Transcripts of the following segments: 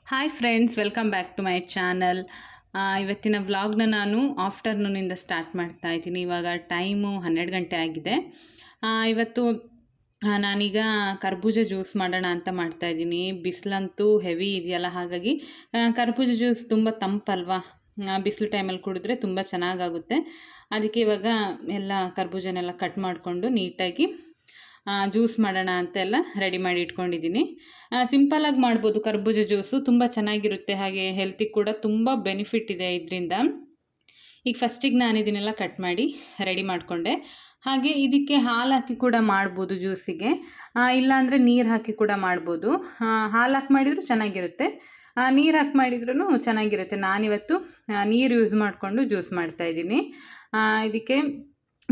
Hi friends, welcome back to my channel. ಇವತ್ತಿನ ವ್ಲಾಗ್ನ ನಾನು ಆಫ್ಟರ್ನೂನಿಂದ ಸ್ಟಾರ್ಟ್ ಮಾಡ್ತಾ ಇದ್ದೀನಿ. ಇವಾಗ ಟೈಮು 12 ಗಂಟೆ ಆಗಿದೆ. ಇವತ್ತು ನಾನೀಗ ಕರ್ಬೂಜ ಜ್ಯೂಸ್ ಮಾಡೋಣ ಅಂತ ಮಾಡ್ತಾಯಿದ್ದೀನಿ. ಬಿಸಿಲಂತೂ ಹೆವಿ ಇದೆಯಲ್ಲ, ಹಾಗಾಗಿ ಕರ್ಬೂಜ ಜ್ಯೂಸ್ ತುಂಬ ತಂಪಲ್ವಾ, ಬಿಸಿಲು ಟೈಮಲ್ಲಿ ಕುಡಿದ್ರೆ ತುಂಬ ಚೆನ್ನಾಗಾಗುತ್ತೆ. ಅದಕ್ಕೆ ಇವಾಗ ಎಲ್ಲ ಕರ್ಬೂಜನೆಲ್ಲ ಕಟ್ ಮಾಡಿಕೊಂಡು ನೀಟಾಗಿ ಜ್ಯೂಸ್ ಮಾಡೋಣ ಅಂತೆಲ್ಲ ರೆಡಿ ಮಾಡಿ ಇಟ್ಕೊಂಡಿದ್ದೀನಿ. ಸಿಂಪಲಾಗಿ ಮಾಡ್ಬೋದು ಕರ್ಬೂಜ ಜ್ಯೂಸು, ತುಂಬ ಚೆನ್ನಾಗಿರುತ್ತೆ. ಹಾಗೆ ಹೆಲ್ತಿಗೆ ಕೂಡ ತುಂಬ ಬೆನಿಫಿಟ್ ಇದೆ ಇದರಿಂದ. ಈಗ ಫಸ್ಟಿಗೆ ನಾನು ಇದನ್ನೆಲ್ಲ ಕಟ್ ಮಾಡಿ ರೆಡಿ ಮಾಡಿಕೊಂಡೆ. ಹಾಗೆ ಇದಕ್ಕೆ ಹಾಲು ಹಾಕಿ ಕೂಡ ಮಾಡ್ಬೋದು ಜ್ಯೂಸಿಗೆ, ಇಲ್ಲಾಂದರೆ ನೀರು ಹಾಕಿ ಕೂಡ ಮಾಡ್ಬೋದು. ಹಾಲು ಹಾಕಿ ಮಾಡಿದರೂ ಚೆನ್ನಾಗಿರುತ್ತೆ, ನೀರು ಹಾಕಿ ಮಾಡಿದ್ರೂ ಚೆನ್ನಾಗಿರುತ್ತೆ. ನಾನಿವತ್ತು ನೀರು ಯೂಸ್ ಮಾಡಿಕೊಂಡು ಜ್ಯೂಸ್ ಮಾಡ್ತಾಯಿದ್ದೀನಿ. ಇದಕ್ಕೆ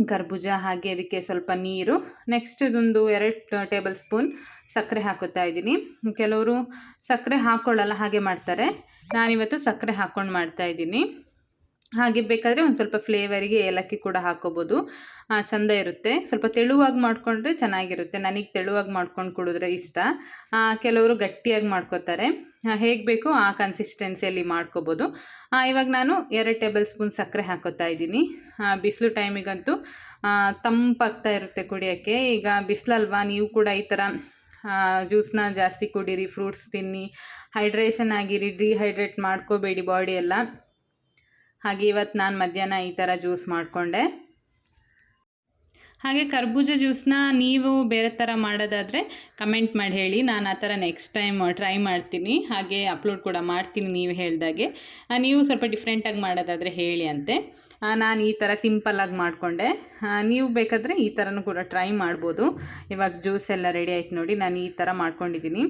ಕರ್ಬೂಜ, ಹಾಗೆ ಅದಕ್ಕೆ ಸ್ವಲ್ಪ ನೀರು, ನೆಕ್ಸ್ಟ್ ಇದೊಂದು 2 ಟೇಬಲ್ ಸ್ಪೂನ್ ಸಕ್ಕರೆ ಹಾಕೋತಾ ಇದ್ದೀನಿ. ಕೆಲವರು ಸಕ್ಕರೆ ಹಾಕ್ಕೊಳ್ಳಲ್ಲ, ಹಾಗೆ ಮಾಡ್ತಾರೆ. ನಾನಿವತ್ತು ಸಕ್ಕರೆ ಹಾಕ್ಕೊಂಡು ಮಾಡ್ತಾಯಿದ್ದೀನಿ. ಹಾಗೆ ಬೇಕಾದರೆ ಒಂದು ಸ್ವಲ್ಪ ಫ್ಲೇವರಿಗೆ ಏಲಕ್ಕಿ ಕೂಡ ಹಾಕ್ಕೋಬೋದು, ಚೆಂದ ಇರುತ್ತೆ. ಸ್ವಲ್ಪ ತೆಳುವಾಗಿ ಮಾಡಿಕೊಂಡ್ರೆ ಚೆನ್ನಾಗಿರುತ್ತೆ. ನನಗೆ ತೆಳುವಾಗಿ ಮಾಡ್ಕೊಂಡು ಕುಡಿದ್ರೆ ಇಷ್ಟ. ಕೆಲವರು ಗಟ್ಟಿಯಾಗಿ ಮಾಡ್ಕೋತಾರೆ. ಹೇಗೆ ಬೇಕೋ ಆ ಕನ್ಸಿಸ್ಟೆನ್ಸಿಯಲ್ಲಿ ಮಾಡ್ಕೋಬೋದು. ಇವಾಗ ನಾನು 2 ಟೇಬಲ್ ಸ್ಪೂನ್ ಸಕ್ಕರೆ ಹಾಕೋತಾ ಇದ್ದೀನಿ. ಬಿಸಿಲು ಟೈಮಿಗಂತೂ ತಂಪಾಗ್ತಾ ಇರುತ್ತೆ ಕುಡಿಯೋಕ್ಕೆ. ಈಗ ಬಿಸಿಲಲ್ವಾ, ನೀವು ಕೂಡ ಈ ಥರ ಜ್ಯೂಸನ್ನ ಜಾಸ್ತಿ ಕುಡೀರಿ, ಫ್ರೂಟ್ಸ್ ತಿನ್ನಿ, ಹೈಡ್ರೇಷನ್ ಆಗಿರಿ, ಡಿಹೈಡ್ರೇಟ್ ಮಾಡ್ಕೋಬೇಡಿ ಬಾಡಿ ಎಲ್ಲ. ಹಾಗೆ ಇವತ್ತು ನಾನು ಮಧ್ಯಾಹ್ನ ಈ ಥರ ಜ್ಯೂಸ್ ಮಾಡಿಕೊಂಡೆ. ಹಾಗೆ ಕರ್ಬೂಜ ಜ್ಯೂಸನ್ನ ನೀವು ಬೇರೆ ಥರ ಮಾಡೋದಾದರೆ ಕಮೆಂಟ್ ಮಾಡಿ ಹೇಳಿ. ನಾನು ಆ ಥರ ನೆಕ್ಸ್ಟ್ ಟೈಮ್ ಟ್ರೈ ಮಾಡ್ತೀನಿ, ಹಾಗೆ ಅಪ್ಲೋಡ್ ಕೂಡ ಮಾಡ್ತೀನಿ ನೀವು ಹೇಳ್ದಾಗೆ. ನೀವು ಸ್ವಲ್ಪ ಡಿಫ್ರೆಂಟಾಗಿ ಮಾಡೋದಾದರೆ ಹೇಳಿ ಅಂತೆ. ನಾನು ಈ ಥರ ಸಿಂಪಲ್ಲಾಗಿ ಮಾಡಿಕೊಂಡೆ. ನೀವು ಬೇಕಾದರೆ ಈ ಥರನೂ ಕೂಡ ಟ್ರೈ ಮಾಡ್ಬೋದು. ಇವಾಗ ಜ್ಯೂಸ್ ಎಲ್ಲ ರೆಡಿ ಆಯ್ತು ನೋಡಿ. ನಾನು ಈ ಥರ ಮಾಡ್ಕೊಂಡಿದ್ದೀನಿ.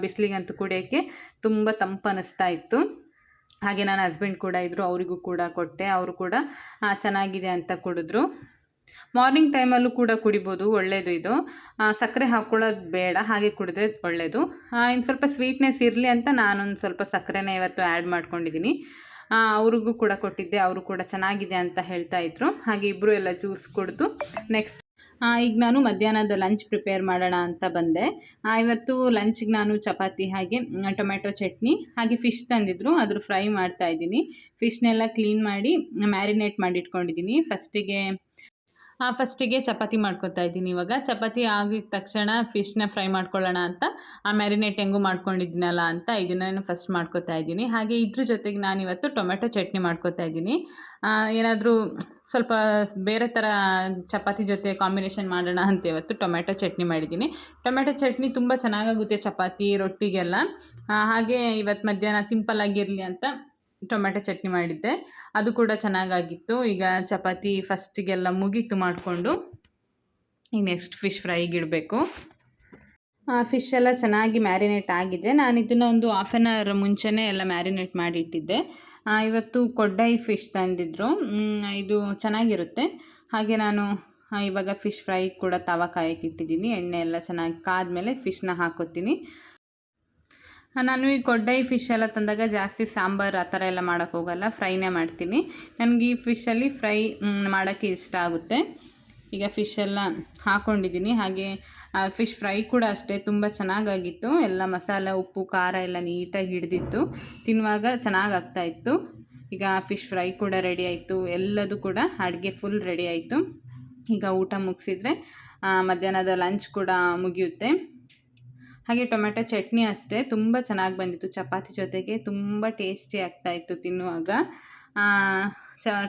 ಬಿಸಿಲಿಗಂತೂ ಕುಡಿಯೋಕ್ಕೆ ತುಂಬ ತಂಪು ಅನ್ನಿಸ್ತಾ ಇತ್ತು. ಹಾಗೆ ನನ್ನ ಹಸ್ಬೆಂಡ್ ಕೂಡ ಇದ್ದರು, ಅವರಿಗೂ ಕೂಡ ಕೊಟ್ಟೆ. ಅವರು ಕೂಡ ಚೆನ್ನಾಗಿದೆ ಅಂತ ಕುಡಿದ್ರು. ಮಾರ್ನಿಂಗ್ ಟೈಮಲ್ಲೂ ಕೂಡ ಕುಡಿಬೋದು, ಒಳ್ಳೆಯದು ಇದು. ಸಕ್ಕರೆ ಹಾಕ್ಕೊಳ್ಳೋದು ಬೇಡ, ಹಾಗೆ ಕುಡಿದ್ರೆ ಒಳ್ಳೆಯದು. ಇನ್ನು ಸ್ವಲ್ಪ ಸ್ವೀಟ್ನೆಸ್ ಇರಲಿ ಅಂತ ನಾನೊಂದು ಸ್ವಲ್ಪ ಸಕ್ಕರೆನ ಇವತ್ತು ಆ್ಯಡ್ ಮಾಡ್ಕೊಂಡಿದ್ದೀನಿ. ಅವ್ರಿಗೂ ಕೂಡ ಕೊಟ್ಟಿದ್ದೆ, ಅವರು ಕೂಡ ಚೆನ್ನಾಗಿದೆ ಅಂತ ಹೇಳ್ತಾಯಿದ್ರು. ಹಾಗೆ ಇಬ್ಬರು ಎಲ್ಲ ಜ್ಯೂಸ್ ಕುಡಿದು ನೆಕ್ಸ್ಟ್ ಈಗ ನಾನು ಮಧ್ಯಾಹ್ನದ ಲಂಚ್ ಪ್ರಿಪೇರ್ ಮಾಡೋಣ ಅಂತ ಬಂದೆ. ಇವತ್ತು ಲಂಚಿಗೆ ನಾನು ಚಪಾತಿ, ಹಾಗೆ ಟೊಮೆಟೊ ಚಟ್ನಿ, ಹಾಗೆ ಫಿಶ್ ತಂದಿದ್ರು, ಅದ್ರ ಫ್ರೈ ಮಾಡ್ತಾಯಿದ್ದೀನಿ. ಫಿಶ್ನೆಲ್ಲ ಕ್ಲೀನ್ ಮಾಡಿ ಮ್ಯಾರಿನೇಟ್ ಮಾಡಿ ಇಟ್ಕೊಂಡಿದ್ದೀನಿ. ಫಸ್ಟಿಗೆ ಚಪಾತಿ ಮಾಡ್ಕೊತಾ ಇದ್ದೀನಿ. ಇವಾಗ ಚಪಾತಿ ಆಗಿದ ತಕ್ಷಣ ಫಿಶ್ನ ಫ್ರೈ ಮಾಡ್ಕೊಳ್ಳೋಣ ಅಂತ, ಮ್ಯಾರಿನೇಟ್ ಹೆಂಗೂ ಮಾಡ್ಕೊಂಡಿದ್ದೀನಲ್ಲ ಅಂತ ಇದನ್ನು ಫಸ್ಟ್ ಮಾಡ್ಕೊತಾ ಇದ್ದೀನಿ. ಹಾಗೆ ಇದ್ರ ಜೊತೆಗೆ ನಾನಿವತ್ತು ಟೊಮೆಟೊ ಚಟ್ನಿ ಮಾಡ್ಕೊತಾ ಇದ್ದೀನಿ. ಏನಾದರೂ ಸ್ವಲ್ಪ ಬೇರೆ ಥರ ಚಪಾತಿ ಜೊತೆ ಕಾಂಬಿನೇಷನ್ ಮಾಡೋಣ ಅಂತ ಇವತ್ತು ಟೊಮೆಟೊ ಚಟ್ನಿ ಮಾಡಿದ್ದೀನಿ. ಟೊಮೆಟೊ ಚಟ್ನಿ ತುಂಬ ಚೆನ್ನಾಗಾಗುತ್ತೆ ಚಪಾತಿ, ರೊಟ್ಟಿಗೆಲ್ಲ. ಹಾಗೆ ಇವತ್ತು ಮಧ್ಯಾಹ್ನ ಸಿಂಪಲ್ಲಾಗಿರಲಿ ಅಂತ ಟೊಮೆಟೊ ಚಟ್ನಿ ಮಾಡಿದ್ದೆ, ಅದು ಕೂಡ ಚೆನ್ನಾಗಾಗಿತ್ತು. ಈಗ ಚಪಾತಿ ಫಸ್ಟಿಗೆಲ್ಲ ಮುಗೀತು ಮಾಡಿಕೊಂಡು, ಈಗ ನೆಕ್ಸ್ಟ್ ಫಿಶ್ ಫ್ರೈಗೆ ಇಡಬೇಕು. ಫಿಶ್ ಎಲ್ಲ ಚೆನ್ನಾಗಿ ಮ್ಯಾರಿನೇಟ್ ಆಗಿದೆ. ನಾನು ಇದನ್ನು ಒಂದು 1/2 ಅವರ್ ಮುಂಚೆನೇ ಎಲ್ಲ ಮ್ಯಾರಿನೇಟ್ ಮಾಡಿ ಇಟ್ಟಿದ್ದೆ. ಇವತ್ತು ಕೊಡ್ಡೈ ಫಿಶ್ ತಂದಿದ್ರು, ಇದು ಚೆನ್ನಾಗಿರುತ್ತೆ. ಹಾಗೆ ನಾನು ಇವಾಗ ಫಿಶ್ ಫ್ರೈ ಕೂಡ ತವ ಕಾಯಕ್ಕೆ ಇಟ್ಟಿದ್ದೀನಿ. ಎಣ್ಣೆ ಎಲ್ಲ ಚೆನ್ನಾಗಿ ಕಾದ್ಮೇಲೆ ಫಿಶ್ನ ಹಾಕೋತೀನಿ. ನಾನು ಈ ಕೊಡ್ಡೈ ಫಿಶ್ ಎಲ್ಲ ತಂದಾಗ ಜಾಸ್ತಿ ಸಾಂಬಾರು ಆ ಥರ ಎಲ್ಲ ಮಾಡೋಕ್ಕೆ ಹೋಗಲ್ಲ, ಫ್ರೈನೇ ಮಾಡ್ತೀನಿ. ನನಗೆ ಈ ಫಿಶಲ್ಲಿ ಫ್ರೈ ಮಾಡೋಕ್ಕೆ ಇಷ್ಟ ಆಗುತ್ತೆ. ಈಗ ಫಿಶ್ ಎಲ್ಲ ಹಾಕ್ಕೊಂಡಿದ್ದೀನಿ. ಹಾಗೆ ಫಿಶ್ ಫ್ರೈ ಕೂಡ ಅಷ್ಟೇ ತುಂಬ ಚೆನ್ನಾಗಾಗಿತ್ತು. ಎಲ್ಲ ಮಸಾಲೆ, ಉಪ್ಪು, ಖಾರ ಎಲ್ಲ ನೀಟಾಗಿ ಹಿಡಿದಿತ್ತು. ತಿನ್ನುವಾಗ ಚೆನ್ನಾಗಾಗ್ತಾಯಿತ್ತು. ಈಗ ಫಿಶ್ ಫ್ರೈ ಕೂಡ ರೆಡಿ ಆಯಿತು. ಎಲ್ಲದೂ ಕೂಡ ಅಡುಗೆ ಫುಲ್ ರೆಡಿ ಆಯಿತು. ಈಗ ಊಟ ಮುಗಿಸಿದ್ರೆ ಮಧ್ಯಾಹ್ನದ ಲಂಚ್ ಕೂಡ ಮುಗಿಯುತ್ತೆ. ಹಾಗೆ ಟೊಮೆಟೊ ಚಟ್ನಿ ಅಷ್ಟೇ ತುಂಬ ಚೆನ್ನಾಗಿ ಬಂದಿತ್ತು. ಚಪಾತಿ ಜೊತೆಗೆ ತುಂಬ ಟೇಸ್ಟಿ ಆಗ್ತಾಯಿತ್ತು ತಿನ್ನುವಾಗ.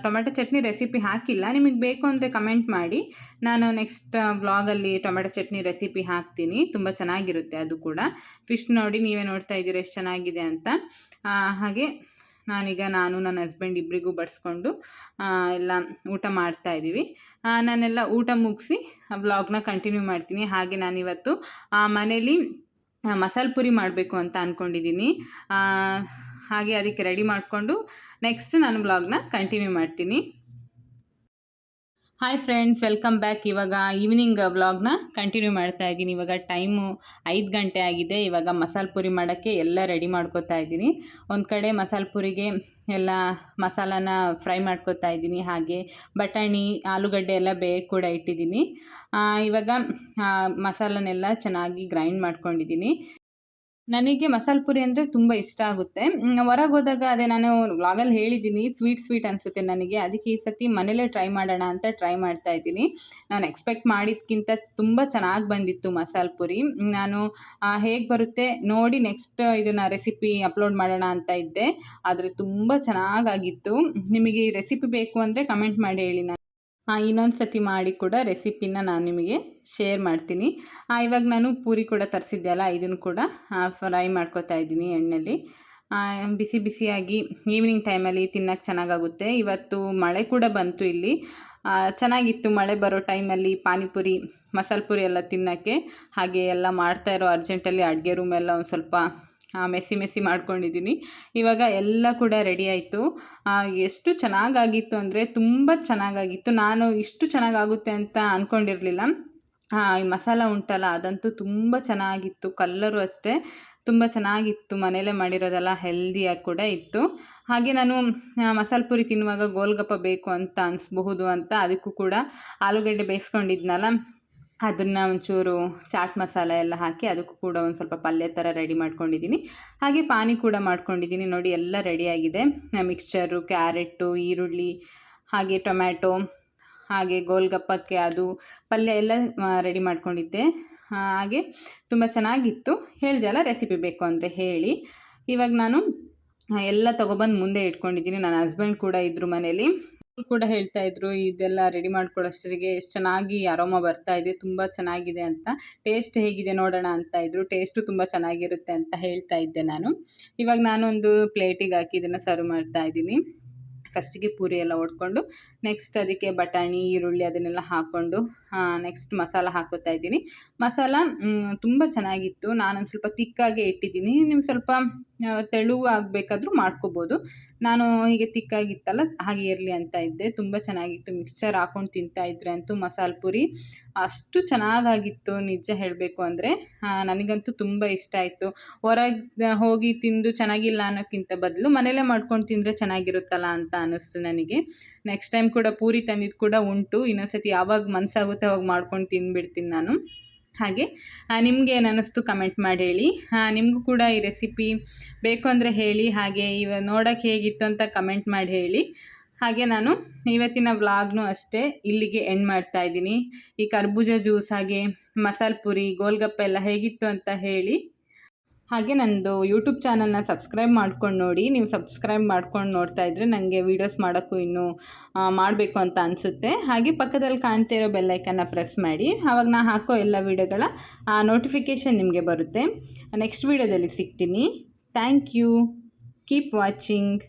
ಟೊಮೆಟೊ ಚಟ್ನಿ ರೆಸಿಪಿ ಹಾಕಿಲ್ಲ, ನಿಮಗೆ ಬೇಕು ಅಂದರೆ ಕಮೆಂಟ್ ಮಾಡಿ. ನಾನು ನೆಕ್ಸ್ಟ್ ವ್ಲಾಗಲ್ಲಿ ಟೊಮೆಟೊ ಚಟ್ನಿ ರೆಸಿಪಿ ಹಾಕ್ತೀನಿ, ತುಂಬ ಚೆನ್ನಾಗಿರುತ್ತೆ ಅದು ಕೂಡ. ಫಿಶ್ ನೋಡಿ, ನೀವೇ ನೋಡ್ತಾ ಇದ್ದೀರಿ ಎಷ್ಟು ಚೆನ್ನಾಗಿದೆ ಅಂತ. ಹಾಗೆ ನಾನು ನನ್ನ ಹಸ್ಬೆಂಡ್ ಇಬ್ಬರಿಗೂ ಬಡಿಸ್ಕೊಂಡು ಎಲ್ಲ ಊಟ ಮಾಡ್ತಾಯಿದ್ದೀವಿ. ನಾನೆಲ್ಲ ಊಟ ಮುಗಿಸಿ ವ್ಲಾಗ್ನ ಕಂಟಿನ್ಯೂ ಮಾಡ್ತೀನಿ. ಹಾಗೆ ನಾನಿವತ್ತು ಮನೇಲಿ ಮಸಾಲೆ ಪುರಿ ಮಾಡಬೇಕು ಅಂತ ಅಂದ್ಕೊಂಡಿದ್ದೀನಿ. ಹಾಗೆ ಅದಕ್ಕೆ ರೆಡಿ ಮಾಡಿಕೊಂಡು ನೆಕ್ಸ್ಟ್ ನಾನು ವ್ಲಾಗ್ನ ಕಂಟಿನ್ಯೂ ಮಾಡ್ತೀನಿ. Hi friends, welcome back. ಇವಾಗ ಈವ್ನಿಂಗ್ ವ್ಲಾಗ್ನ ಕಂಟಿನ್ಯೂ ಮಾಡ್ತಾ ಇದ್ದೀನಿ. ಇವಾಗ ಟೈಮು 5 ಗಂಟೆ ಆಗಿದೆ. ಇವಾಗ ಮಸಾಲೆ ಪುರಿ ಮಾಡೋಕ್ಕೆ ಎಲ್ಲ ರೆಡಿ ಮಾಡ್ಕೋತಾ ಇದ್ದೀನಿ. ಒಂದು ಕಡೆ ಮಸಾಲೆ ಪುರಿಗೆ ಎಲ್ಲ ಮಸಾಲಾನ ಫ್ರೈ ಮಾಡ್ಕೋತಾ ಇದ್ದೀನಿ. ಹಾಗೆ ಬಟಾಣಿ, ಆಲೂಗಡ್ಡೆ ಎಲ್ಲ ಬೇಯಕ್ಕೆ ಕೂಡ ಇಟ್ಟಿದ್ದೀನಿ. ಇವಾಗ ಮಸಾಲನೆಲ್ಲ ಚೆನ್ನಾಗಿ ಗ್ರೈಂಡ್ ಮಾಡ್ಕೊಂಡಿದ್ದೀನಿ. ನನಗೆ ಮಸಾಲೆ ಪುರಿ ಅಂದರೆ ತುಂಬ ಇಷ್ಟ ಆಗುತ್ತೆ. ಹೊರಗೆ ಹೋದಾಗ ಅದೇ ನಾನು ವ್ಲಾಗಲ್ಲಿ ಹೇಳಿದ್ದೀನಿ, ಸ್ವೀಟ್ ಅನಿಸುತ್ತೆ ನನಗೆ. ಅದಕ್ಕೆ ಈ ಸತಿ ಮನೇಲೇ ಟ್ರೈ ಮಾಡೋಣ ಅಂತ ಟ್ರೈ ಮಾಡ್ತಾ ಇದ್ದೀನಿ. ನಾನು ಎಕ್ಸ್ಪೆಕ್ಟ್ ಮಾಡಿದ್ದಕ್ಕಿಂತ ತುಂಬ ಚೆನ್ನಾಗಿ ಬಂದಿತ್ತು ಮಸಾಲೆ ಪುರಿ. ನಾನು ಹೇಗೆ ಬರುತ್ತೆ ನೋಡಿ ನೆಕ್ಸ್ಟ್ ಇದನ್ನು ರೆಸಿಪಿ ಅಪ್ಲೋಡ್ ಮಾಡೋಣ ಅಂತ ಇದ್ದೆ. ಆದರೆ ತುಂಬ ಚೆನ್ನಾಗಾಗಿತ್ತು. ನಿಮಗೆ ಈ ರೆಸಿಪಿ ಬೇಕು ಅಂದರೆ ಕಮೆಂಟ್ ಮಾಡಿ ಹೇಳಿ. ಇನ್ನೊಂದು ಸತಿ ಮಾಡಿ ಕೂಡ ರೆಸಿಪಿನ ನಾನು ನಿಮಗೆ ಶೇರ್ ಮಾಡ್ತೀನಿ. ಇವಾಗ ನಾನು ಪೂರಿ ಕೂಡ ತರಿಸಿದ್ದೆ ಅಲ್ಲ, ಇದನ್ನು ಕೂಡ ಫ್ರೈ ಮಾಡ್ಕೊತಾ ಇದ್ದೀನಿ ಎಣ್ಣೆಯಲ್ಲಿ. ಬಿಸಿ ಬಿಸಿಯಾಗಿ ಈವ್ನಿಂಗ್ ಟೈಮಲ್ಲಿ ತಿನ್ನೋಕ್ಕೆ ಚೆನ್ನಾಗಾಗುತ್ತೆ. ಇವತ್ತು ಮಳೆ ಕೂಡ ಬಂತು ಇಲ್ಲಿ. ಚೆನ್ನಾಗಿತ್ತು ಮಳೆ ಬರೋ ಟೈಮಲ್ಲಿ ಪಾನಿಪುರಿ, ಮಸಾಲೆ ಪುರಿ ಎಲ್ಲ ತಿನ್ನೋಕ್ಕೆ. ಹಾಗೆ ಎಲ್ಲ ಮಾಡ್ತಾ ಇರೋ ಅರ್ಜೆಂಟಲ್ಲಿ ಅಡುಗೆ ರೂಮೆಲ್ಲ ಒಂದು ಸ್ವಲ್ಪ ಮೆಸ್ಸಿ ಮಾಡ್ಕೊಂಡಿದ್ದೀನಿ. ಇವಾಗ ಎಲ್ಲ ಕೂಡ ರೆಡಿ ಆಯಿತು. ಎಷ್ಟು ಚೆನ್ನಾಗಾಗಿತ್ತು ಅಂದರೆ ತುಂಬ ಚೆನ್ನಾಗಾಗಿತ್ತು. ನಾನು ಇಷ್ಟು ಚೆನ್ನಾಗಾಗುತ್ತೆ ಅಂತ ಅಂದ್ಕೊಂಡಿರಲಿಲ್ಲ. ಈ ಮಸಾಲ ಉಂಟಲ್ಲ ಅದಂತೂ ತುಂಬ ಚೆನ್ನಾಗಿತ್ತು. ಕಲ್ಲರು ಅಷ್ಟೇ ತುಂಬ ಚೆನ್ನಾಗಿತ್ತು. ಮನೇಲೇ ಮಾಡಿರೋದೆಲ್ಲ ಹೆಲ್ದಿಯಾಗಿ ಕೂಡ ಇತ್ತು. ಹಾಗೆ ನಾನು ಮಸಾಲೆ ಪುರಿ ತಿನ್ನುವಾಗ ಗೋಲ್ಗಪ್ಪ ಬೇಕು ಅಂತ ಅನಿಸ್ಬಹುದು ಅಂತ ಅದಕ್ಕೂ ಕೂಡ ಆಲೂಗಡ್ಡೆ ಬೇಯಿಸ್ಕೊಂಡಿದ್ನಲ್ಲ, ಅದನ್ನು ಒಂಚೂರು ಚಾಟ್ ಮಸಾಲ ಎಲ್ಲ ಹಾಕಿ ಅದಕ್ಕೂ ಕೂಡ ಒಂದು ಸ್ವಲ್ಪ ಪಲ್ಯ ಥರ ರೆಡಿ ಮಾಡ್ಕೊಂಡಿದ್ದೀನಿ. ಹಾಗೆ ಪಾನಿ ಕೂಡ ಮಾಡ್ಕೊಂಡಿದ್ದೀನಿ. ನೋಡಿ ಎಲ್ಲ ರೆಡಿಯಾಗಿದೆ. ಮಿಕ್ಸ್ಚರು, ಕ್ಯಾರೆಟು, ಈರುಳ್ಳಿ, ಹಾಗೆ ಟೊಮ್ಯಾಟೊ, ಹಾಗೆ ಗೋಲ್ಗಪ್ಪಕ್ಕೆ ಅದು ಪಲ್ಯ ಎಲ್ಲ ರೆಡಿ ಮಾಡ್ಕೊಂಡಿದ್ದೆ. ಹಾಗೆ ತುಂಬ ಚೆನ್ನಾಗಿತ್ತು. ಹೇಳಿದೆ ಅಲ್ಲ, ರೆಸಿಪಿ ಬೇಕು ಅಂದರೆ ಹೇಳಿ. ಇವಾಗ ನಾನು ಎಲ್ಲ ತೊಗೊಬಂದು ಮುಂದೆ ಇಟ್ಕೊಂಡಿದ್ದೀನಿ. ನನ್ನ ಹಸ್ಬೆಂಡ್ ಕೂಡ ಇದ್ದರು ಮನೇಲಿ. ಕೂಡ ಹೇಳ್ತಾ ಇದ್ರು ಇದೆಲ್ಲ ರೆಡಿ ಮಾಡ್ಕೊಳ್ಳೋಷ್ಟರಿಗೆ ಎಷ್ಟು ಚೆನ್ನಾಗಿ ಅರೋಮ ಬರ್ತಾ ಇದೆ, ತುಂಬ ಚೆನ್ನಾಗಿದೆ ಅಂತ. ಟೇಸ್ಟ್ ಹೇಗಿದೆ ನೋಡೋಣ ಅಂತ ಇದ್ರು. ಟೇಸ್ಟು ತುಂಬ ಚೆನ್ನಾಗಿರುತ್ತೆ ಅಂತ ಹೇಳ್ತಾ ಇದ್ದೆ ನಾನು. ಇವಾಗ ನಾನೊಂದು ಪ್ಲೇಟಿಗೆ ಹಾಕಿ ಇದನ್ನು ಸರ್ವ್ ಮಾಡ್ತಾ ಇದ್ದೀನಿ. ಫಸ್ಟಿಗೆ ಪೂರಿ ಎಲ್ಲ ಒಡ್ಕೊಂಡು ನೆಕ್ಸ್ಟ್ ಅದಕ್ಕೆ ಬಟಾಣಿ, ಈರುಳ್ಳಿ ಅದನ್ನೆಲ್ಲ ಹಾಕ್ಕೊಂಡು ನೆಕ್ಸ್ಟ್ ಮಸಾಲ ಹಾಕೋತಾ ಇದ್ದೀನಿ. ಮಸಾಲ ತುಂಬ ಚೆನ್ನಾಗಿತ್ತು. ನಾನೊಂದು ಸ್ವಲ್ಪ ತಿಕ್ಕಾಗೆ ಇಟ್ಟಿದ್ದೀನಿ. ನೀವು ಸ್ವಲ್ಪ ತೆಳುವು ಆಗಬೇಕಾದ್ರೂ ಮಾಡ್ಕೋಬೋದು. ನಾನು ಹೀಗೆ ತಿಕ್ಕಾಗಿತ್ತಲ್ಲ ಹಾಗೆ ಇರಲಿ ಅಂತ ಇದ್ದೆ. ತುಂಬ ಚೆನ್ನಾಗಿತ್ತು. ಮಿಕ್ಸ್ಚರ್ ಹಾಕ್ಕೊಂಡು ತಿಂತಾಯಿದ್ರೆ ಅಂತೂ ಮಸಾಲೆ ಪುರಿ ಅಷ್ಟು ಚೆನ್ನಾಗಾಗಿತ್ತು ನಿಜ ಹೇಳಬೇಕು ಅಂದರೆ. ನನಗಂತೂ ತುಂಬ ಇಷ್ಟ ಆಯಿತು. ಹೊರಗೆ ಹೋಗಿ ತಿಂದು ಚೆನ್ನಾಗಿಲ್ಲ ಅನ್ನೋಕ್ಕಿಂತ ಬದಲು ಮನೇಲೇ ಮಾಡ್ಕೊಂಡು ತಿಂದರೆ ಚೆನ್ನಾಗಿರುತ್ತಲ್ಲ ಅಂತ ಅನ್ನಿಸ್ತು ನನಗೆ. ನೆಕ್ಸ್ಟ್ ಟೈಮ್ ಕೂಡ ಪೂರಿ ತಂದಿದ್ದು ಕೂಡ ಉಂಟು. ಇನ್ನೊಂದು ಸತಿ ಯಾವಾಗ ಮನಸ್ಸಾಗುತ್ತೆ ಅವಾಗ ಮಾಡ್ಕೊಂಡು ತಿಂದುಬಿಡ್ತೀನಿ ನಾನು. ಹಾಗೆ ನಿಮಗೆ ಏನು ಅನ್ನಿಸ್ತು ಕಮೆಂಟ್ ಮಾಡಿ ಹೇಳಿ. ನಿಮಗೂ ಕೂಡ ಈ ರೆಸಿಪಿ ಬೇಕು ಅಂದರೆ ಹೇಳಿ. ಹಾಗೆ ನೋಡೋಕ್ಕೆ ಹೇಗಿತ್ತು ಅಂತ ಕಮೆಂಟ್ ಮಾಡಿ ಹೇಳಿ. ಹಾಗೆ ನಾನು ಇವತ್ತಿನ ವ್ಲಾಗ್ನೂ ಅಷ್ಟೇ ಇಲ್ಲಿಗೆ ಎಂಡ್ ಮಾಡ್ತಾ ಇದ್ದೀನಿ. ಈ ಕರ್ಬೂಜ ಜ್ಯೂಸ್ ಹಾಗೆ ಮಸಾಲೆ ಪುರಿ, ಗೋಲ್ಗಪ್ಪ ಎಲ್ಲ ಹೇಗಿತ್ತು ಅಂತ ಹೇಳಿ. ಹಾಗೆ ನನ್ನದು ಯೂಟ್ಯೂಬ್ ಚಾನಲ್ನ ಸಬ್ಸ್ಕ್ರೈಬ್ ಮಾಡ್ಕೊಂಡು ನೋಡಿ. ನೀವು ಸಬ್ಸ್ಕ್ರೈಬ್ ಮಾಡ್ಕೊಂಡು ನೋಡ್ತಾ ಇದ್ದರೆ ನನಗೆ ವೀಡಿಯೋಸ್ ಮಾಡೋಕ್ಕೂ ಇನ್ನೂ ಮಾಡಬೇಕು ಅಂತ ಅನಿಸುತ್ತೆ. ಹಾಗೆ ಪಕ್ಕದಲ್ಲಿ ಕಾಣ್ತಾ ಇರೋ ಬೆಲ್ಲೈಕನ್ನ ಪ್ರೆಸ್ ಮಾಡಿ. ಆವಾಗ ನಾನು ಹಾಕೋ ಎಲ್ಲ ವೀಡಿಯೋಗಳ ನೋಟಿಫಿಕೇಷನ್ ನಿಮಗೆ ಬರುತ್ತೆ. ನೆಕ್ಸ್ಟ್ ವೀಡಿಯೋದಲ್ಲಿ ಸಿಗ್ತೀನಿ. Thank you. Keep watching.